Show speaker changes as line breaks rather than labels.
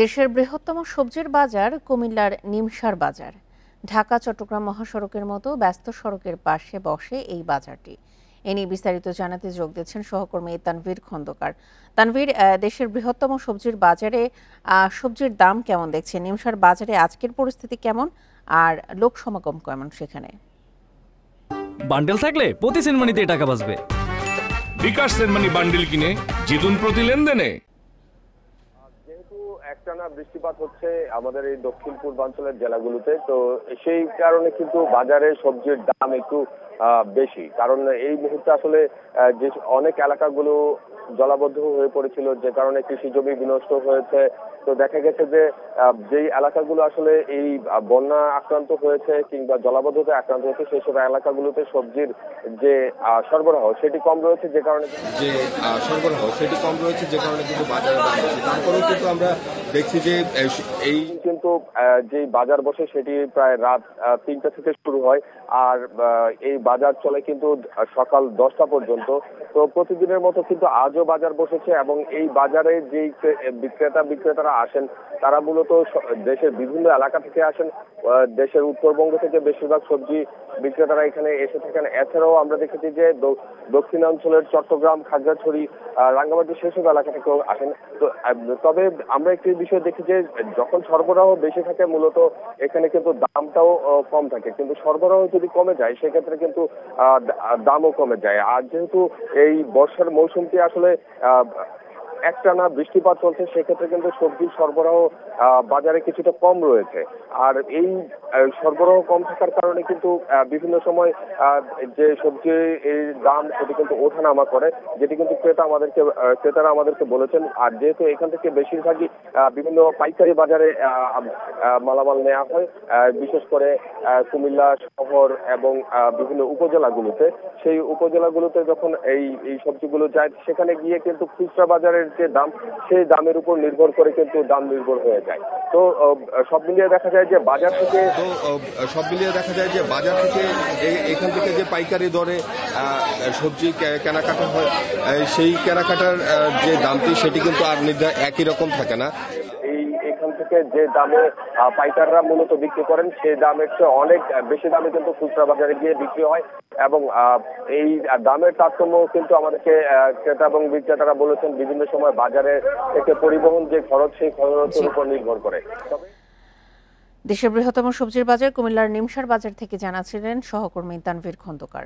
দেশের বৃহত্তম সবজির বাজার কুমিল্লার নিমসার বাজার। ঢাকা চট্টগ্রাম মহাসড়কের মতো ব্যস্ত সড়কের পাশে বসে এই বাজারটি। এ নিয়ে বিস্তারিত জানাতে যোগ দিচ্ছেন সহকর্মী তানভীর খন্দকার। তানভীর, দেশের বৃহত্তম সবজির বাজারে সবজির দাম কেমন দেখছে? নিমসার বাজারে আজকের পরিস্থিতি কেমন, আর লোক সমাগম কেমন সেখানে?
বান্ডেল থাকলে প্রতি সেনমানিতে টাকা বাঁচবে।
বিকাশ সেনমানি বান্ডেল কিনে জিতুন প্রতি লেনদেনে।
যেহেতু একটানা বৃষ্টিপাত হচ্ছে আমাদের এই দক্ষিণ পূর্বাঞ্চলের জেলাগুলোতে, তো সেই কারণে কিন্তু বাজারে সবজির দাম একটু বেশি। কারণ এই মুহূর্তে আসলে যে অনেক এলাকাগুলো জলাবদ্ধ হয়ে পড়েছিল, যে কারণে কৃষি জমি বিনষ্ট হয়েছে। তো দেখা গেছে যে যেই এলাকাগুলো আসলে এই বন্যা আক্রান্ত হয়েছে কিংবা জলাবদ্ধতায় আক্রান্ত হয়েছে, সেই সব এলাকাগুলোতে সবজির যে সরবরাহ সেটি কম রয়েছে, যে কারণে কিন্তু বাজারের দাম বেশি। তারপরেও কিন্তু আমরা দেখছি যে এই কিন্তু যে বাজার বসে সেটি প্রায় রাত 3টা থেকে শুরু হয়, আর এই বাজার চলে কিন্তু সকাল 10টা পর্যন্ত। তো প্রতিদিনের মতো কিন্তু আজও বাজার বসেছে, এবং এই বাজারে যেই বিক্রেতারা আসেন তারা মূলত দেশের বিভিন্ন এলাকা থেকে আসেন। দেশের উত্তরবঙ্গ থেকে বেশিরভাগ সবজি বিক্রেতারা এখানে এসে থাকেন। এছাড়াও আমরা দেখেছি যে দক্ষিণাঞ্চলের চট্টগ্রাম, খাগড়াছড়ি, রাঙ্গামাটি সেসব এলাকা থেকেও আসেন। তো তবে আমরা একটি বিষয় দেখি যে যখন সরবরাহ বেশি থাকে মূলত এখানে কিন্তু দামটাও কম থাকে, কিন্তু সরবরাহ যদি কমে যায় সেক্ষেত্রে কিন্তু দামও কমে যায়। আর যেহেতু এই বর্ষার মৌসুমটি আসলে একটানা বৃষ্টিপাত চলছে, সেক্ষেত্রে কিন্তু সবজির সরবরাহ বাজারে কিছুটা কম রয়েছে। আর এই সরবরাহ কম থাকার কারণে কিন্তু বিভিন্ন সময় যে সবজির এই দাম সেটি কিন্তু ওঠানামা করে, যেটি কিন্তু ক্রেতারা আমাদেরকে বলেছেন। আর যেহেতু এখান থেকে বেশিরভাগই বিভিন্ন পাইকারি বাজারে মালামাল নেওয়া হয়, বিশেষ করে কুমিল্লা শহর এবং বিভিন্ন উপজেলাগুলোতে, সেই উপজেলাগুলোতে যখন এই সবজিগুলো যায়, সেখানে গিয়ে কিন্তু খুচরা বাজারের যে দাম, সেই দামের উপর নির্ভর করে কিন্তু দাম নির্ভর হয়ে যায়। তো সব মিলিয়ে দেখা যায় যে বাজার থেকে এখান থেকে যে পাইকারি দরে সবজি কেনাকাটা হয়, সেই কেনাকাটার যে দামটি সেটি কিন্তু আর একই রকম থাকে না। এখান থেকে যে দামে পাইকাররা মূলত বিক্রি করেন, সেই দামের চেয়ে অনেক বেশি দামে কিন্তু খুচরা বাজারে গিয়ে বিক্রি হয়, এবং এই দামের তারতম্য কিন্তু আমাদেরকে ক্রেতা এবং বিক্রেতারা বলেছেন বিভিন্ন সময় বাজারে থেকে পরিবহন যে খরচ, সেই খরচের উপর নির্ভর করে।
দেশের বৃহত্তম সবজির বাজার কুমিল্লার নিমসার বাজার থেকে জানাচ্ছিলেন সহকর্মী তানভীর খন্দকার।